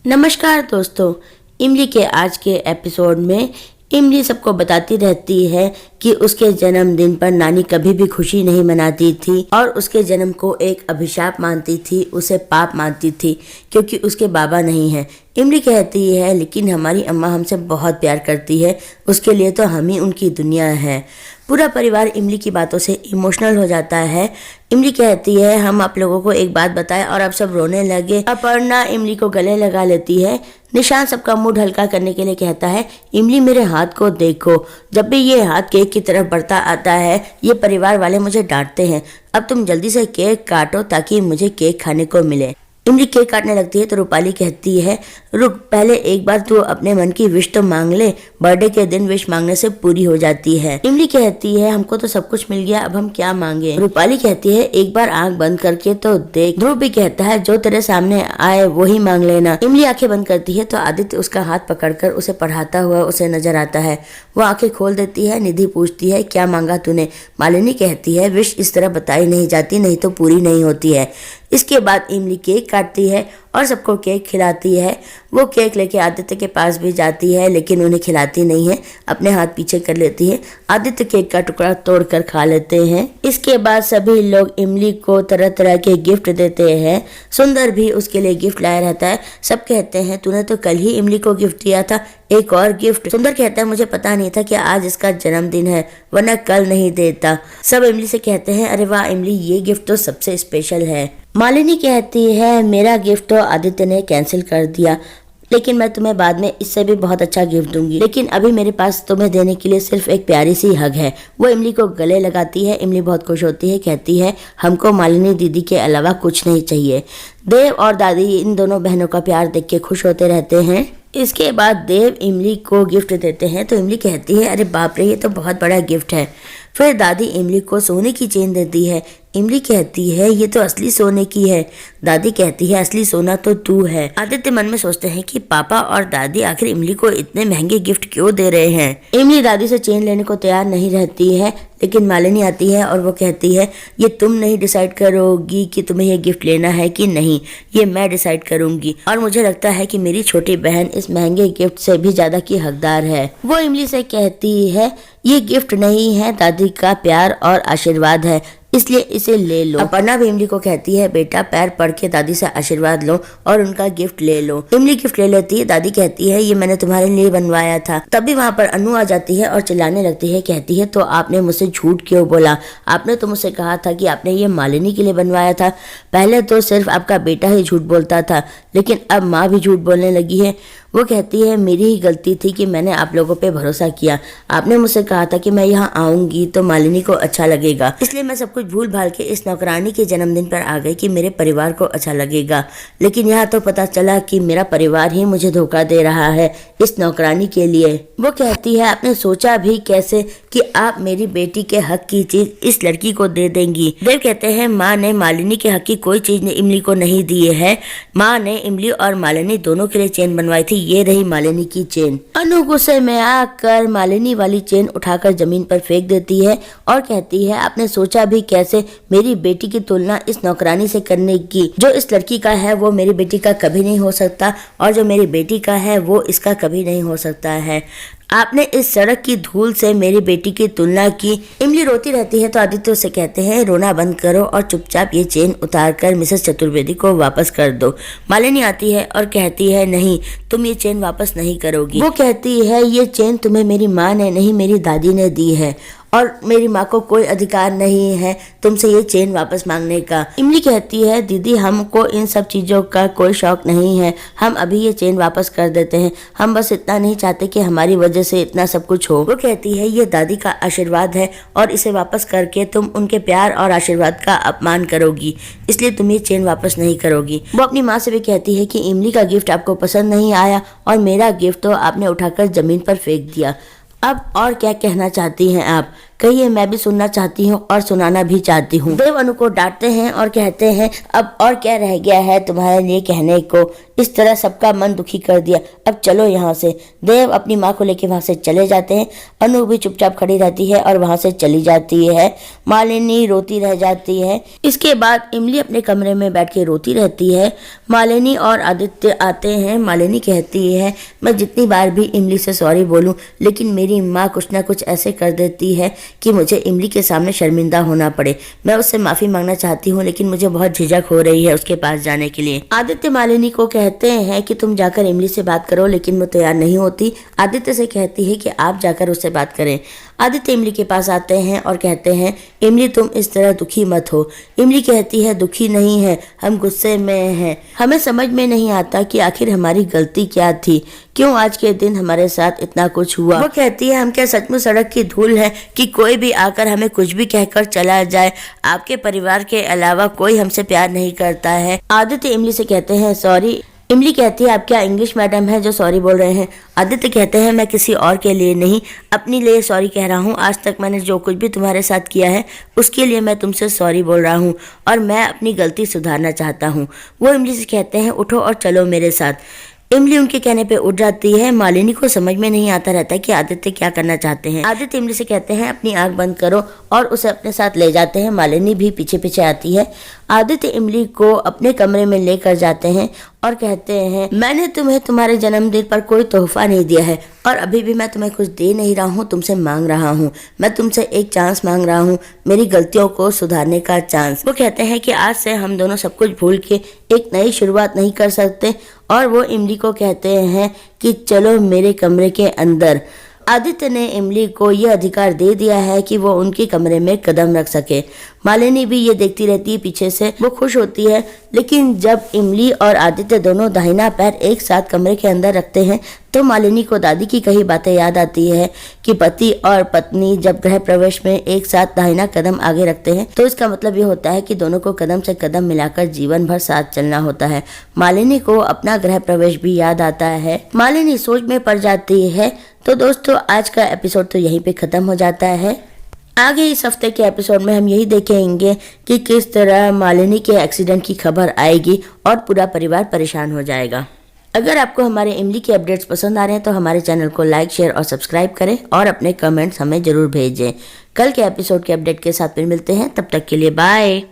नमस्कार दोस्तों। इमली के आज के एपिसोड में इमली सबको बताती रहती है कि उसके जन्मदिन पर नानी कभी भी खुशी नहीं मनाती थी और उसके जन्म को एक अभिशाप मानती थी, उसे पाप मानती थी क्योंकि उसके बाबा नहीं है। इमली कहती है लेकिन हमारी अम्मा हमसे बहुत प्यार करती है, उसके लिए तो हम ही उनकी दुनिया है। पूरा परिवार इमली की बातों से इमोशनल हो जाता है। इमली कहती है हम आप लोगों को एक बात बताएं और अब सब रोने लगे। अपर्णा इमली को गले लगा लेती है। निशान सबका मूड हल्का करने के लिए कहता है इमली मेरे हाथ को देखो, जब भी ये हाथ केक की तरफ बढ़ता आता है ये परिवार वाले मुझे डांटते हैं। अब तुम जल्दी से केक काटो ताकि मुझे केक खाने को मिले। इमली केक काटने लगती है तो रूपाली कहती है रुक, पहले एक बार तू अपने मन की विश तो मांग ले, बर्थडे के दिन विश मांगने से पूरी हो जाती है। इमली कहती है हमको तो सब कुछ मिल गया, अब हम क्या मांगे। रूपाली कहती है एक बार आंख बंद करके तो देख। ध्रुव भी कहता है जो तेरे सामने आए वही मांग लेना। इमली आंखें बंद करती है तो आदित्य उसका हाथ पकड़कर उसे पढ़ाता हुआ उसे नजर आता है। वो आंखें खोल देती है। निधि पूछती है क्या मांगा तूने। मालिनी कहती है विश इस तरह बताई नहीं जाती, नहीं तो पूरी नहीं होती है। इसके बाद इमली केक काटती है और सबको केक खिलाती है। वो केक लेके आदित्य के पास भी जाती है लेकिन उन्हें खिलाती नहीं है, अपने हाथ पीछे कर लेती है। आदित्य केक का टुकड़ा तोड़कर खा लेते हैं। इसके बाद सभी लोग इमली को तरह तरह के गिफ्ट देते हैं। सुंदर भी उसके लिए गिफ्ट लाया रहता है। सब कहते हैं तूने तो कल ही इमली को गिफ्ट दिया था, एक और गिफ्ट। सुंदर कहता है मुझे पता नहीं था कि आज इसका जन्मदिन है, वरना कल नहीं देता। सब इमली से कहते हैं अरे वाह इमली, ये गिफ्ट तो सबसे स्पेशल है। मालिनी कहती है मेरा गिफ्ट तो आदित्य ने कैंसिल कर दिया, लेकिन मैं तुम्हें बाद में इससे भी बहुत अच्छा गिफ्ट दूंगी, लेकिन अभी मेरे पास तुम्हें देने के लिए सिर्फ एक प्यारी सी हग है। वो इमली को गले लगाती है। इमली बहुत खुश होती है, कहती है हमको मालिनी दीदी के अलावा कुछ नहीं चाहिए। देव और दादी इन दोनों बहनों का प्यार देख के खुश होते रहते हैं। इसके बाद देव इमली को गिफ्ट देते हैं तो इमली कहती है अरे बाप रे, ये तो बहुत बड़ा गिफ्ट है। फिर दादी इमली को सोने की चेन देती है। इमली कहती है ये तो असली सोने की है। दादी कहती है असली सोना तो तू है। आदित्य मन में सोचते हैं कि पापा और दादी आखिर इमली को इतने महंगे गिफ्ट क्यों दे रहे हैं। इमली दादी से चेन लेने को तैयार नहीं रहती है, लेकिन मालिनी आती है और वो कहती है ये तुम नहीं डिसाइड करोगी कि तुम्हें ये गिफ्ट लेना है कि नहीं, ये मैं डिसाइड करूंगी और मुझे लगता है कि मेरी छोटी बहन इस महंगे गिफ्ट से भी ज्यादा की हकदार है। वो इमली से कहती है ये गिफ्ट नहीं है, दादी का प्यार और आशीर्वाद है, इसलिए इसे ले लो। अपर्णा भी इमली को कहती है बेटा पैर पड़ के दादी से आशीर्वाद लो और उनका गिफ्ट ले लो। इमली गिफ्ट ले लेती है। दादी कहती है ये मैंने तुम्हारे लिए बनवाया था। तभी वहाँ पर अनु आ जाती है और चिल्लाने लगती है, कहती है तो आपने मुझसे झूठ क्यों बोला, आपने तो मुझसे कहा था कि आपने ये मालिनी के लिए बनवाया था। पहले तो सिर्फ आपका बेटा ही झूठ बोलता था, लेकिन अब माँ भी झूठ बोलने लगी है। वो कहती है मेरी ही गलती थी कि मैंने आप लोगों पे भरोसा किया। आपने मुझसे कहा था कि मैं यहाँ आऊंगी तो मालिनी को अच्छा लगेगा, इसलिए मैं सब कुछ भूल भाल के इस नौकरानी के जन्मदिन पर आ गई कि मेरे परिवार को अच्छा लगेगा। लेकिन यहाँ तो पता चला कि मेरा परिवार ही मुझे धोखा दे रहा है इस नौकरानी के लिए। वो कहती है आपने सोचा भी कैसे कि आप मेरी बेटी के हक की चीज इस लड़की को दे देंगी। देव कहते हैं माँ ने मालिनी के हक की कोई चीज इमली को नहीं दी है। माँ ने इमली और मालिनी दोनों के लिए चेन बनवाई थी, ये रही मालिनी की चेन। अनु गुस्से में आकर मालिनी वाली चेन उठाकर जमीन पर फेंक देती है और कहती है आपने सोचा भी कैसे मेरी बेटी की तुलना इस नौकरानी से करने की। जो इस लड़की का है वो मेरी बेटी का कभी नहीं हो सकता और जो मेरी बेटी का है वो इसका कभी नहीं हो सकता है। आपने इस सड़क की धूल से मेरी बेटी की तुलना की। इमली रोती रहती है तो आदित्य उसे कहते हैं रोना बंद करो और चुपचाप ये चेन उतारकर मिसेस चतुर्वेदी को वापस कर दो। मालिनी आती है और कहती है नहीं, तुम ये चेन वापस नहीं करोगी। वो कहती है ये चेन तुम्हें मेरी माँ ने नहीं मेरी दादी ने दी है और मेरी माँ को कोई अधिकार नहीं है तुमसे ये चेन वापस मांगने का। इमली कहती है दीदी हमको इन सब चीजों का कोई शौक नहीं है, हम अभी ये चेन वापस कर देते हैं, हम बस इतना नहीं चाहते कि हमारी वजह से इतना सब कुछ हो। वो कहती है ये दादी का आशीर्वाद है और इसे वापस करके तुम उनके प्यार और आशीर्वाद का अपमान करोगी, इसलिए तुम ये चेन वापस नहीं करोगी। वो अपनी माँ से भी कहती है कि इमली का गिफ्ट आपको पसंद नहीं आया और मेरा गिफ्ट तो आपने उठाकर जमीन पर फेंक दिया, अब और क्या कहना चाहती हैं आप। कहिए, मैं भी सुनना चाहती हूँ और सुनाना भी चाहती हूँ। देव अनु को डांटते हैं और कहते हैं, अब और क्या रह गया है तुम्हारे लिए कहने को, इस तरह सबका मन दुखी कर दिया, अब चलो यहाँ से। देव अपनी माँ को लेकर वहाँ से चले जाते हैं। अनु भी चुपचाप खड़ी रहती है और वहाँ से चली जाती है। मालिनी रोती रह जाती है। इसके बाद इमली अपने कमरे में बैठ के रोती रहती है। मालिनी और आदित्य आते हैं। मालिनी कहती है, मैं जितनी बार भी इमली से सॉरी बोलूं, लेकिन मेरी माँ कुछ ना कुछ ऐसे कर देती है कि मुझे इमली के सामने शर्मिंदा होना पड़े। मैं उससे माफी मांगना चाहती हूँ, लेकिन मुझे बहुत झिझक हो रही है उसके पास जाने के लिए। आदित्य मालिनी को कहते हैं कि तुम जाकर इमली से बात करो, लेकिन वो तैयार नहीं होती। आदित्य से कहती है कि आप जाकर उससे बात करें। आदित्य इमली के पास आते हैं और कहते हैं, इमली तुम इस तरह दुखी मत हो। इमली कहती है, दुखी नहीं है, हम गुस्से में हैं। हमें समझ में नहीं आता कि आखिर हमारी गलती क्या थी, क्यों आज के दिन हमारे साथ इतना कुछ हुआ। वो कहती है, हम क्या सचमुच सड़क की धूल है कि कोई भी आकर हमें कुछ भी कहकर चला जाए। आपके परिवार के अलावा कोई हमसे प्यार नहीं करता है। आदित्य इमली से कहते हैं, सॉरी। इमली कहती है, आप क्या इंग्लिश मैडम है जो सॉरी बोल रहे हैं। आदित्य कहते हैं, मैं किसी और के लिए नहीं, अपने लिए सॉरी कह रहा हूँ। आज तक मैंने जो कुछ भी तुम्हारे साथ किया है उसके लिए मैं तुमसे सॉरी बोल रहा हूँ और मैं अपनी गलती सुधारना चाहता हूँ। वो इमली से कहते हैं, उठो और चलो मेरे साथ। इमली उनके कहने पे उठ जाती है। मालिनी को समझ में नहीं आता रहता कि आदित्य क्या करना चाहते हैं। आदित्य इमली से कहते हैं, अपनी आंख बंद करो, और उसे अपने साथ ले जाते हैं। मालिनी भी पीछे पीछे आती है। आदित्य इमली को अपने कमरे में लेकर जाते हैं और कहते हैं, मैंने तुम्हें तुम्हारे जन्मदिन पर कोई तोहफा नहीं दिया है और अभी भी मैं तुम्हें कुछ दे नहीं रहा हूँ, तुमसे मांग रहा हूँ। मैं तुमसे एक चांस मांग रहा हूँ, मेरी गलतियों को सुधारने का चांस। वो कहते हैं कि आज से हम दोनों सब कुछ भूल के एक नई शुरुआत नहीं कर सकते, और वो इमली को कहते हैं कि चलो मेरे कमरे के अंदर। आदित्य ने इमली को यह अधिकार दे दिया है कि वो उनके कमरे में कदम रख सके। मालिनी भी ये देखती रहती है पीछे से। वो खुश होती है, लेकिन जब इमली और आदित्य दोनों दाहिना पैर एक साथ कमरे के अंदर रखते हैं तो मालिनी को दादी की कही बातें याद आती है कि पति और पत्नी जब गृह प्रवेश में एक साथ दाहिना कदम आगे रखते हैं तो इसका मतलब ये होता है कि दोनों को कदम से कदम मिलाकर जीवन भर साथ चलना होता है। मालिनी को अपना गृह प्रवेश भी याद आता है। मालिनी सोच में पड़ जाती है। तो दोस्तों, आज का एपिसोड तो यहीं पे खत्म हो जाता है। आगे इस हफ्ते के एपिसोड में हम यही देखेंगे कि किस तरह मालिनी के एक्सीडेंट की खबर आएगी और पूरा परिवार परेशान हो जाएगा। अगर आपको हमारे इमली के अपडेट्स पसंद आ रहे हैं तो हमारे चैनल को लाइक, शेयर और सब्सक्राइब करें और अपने कमेंट्स हमें जरूर भेजें। कल के एपिसोड के अपडेट के साथ फिर मिलते हैं, तब तक के लिए बाय।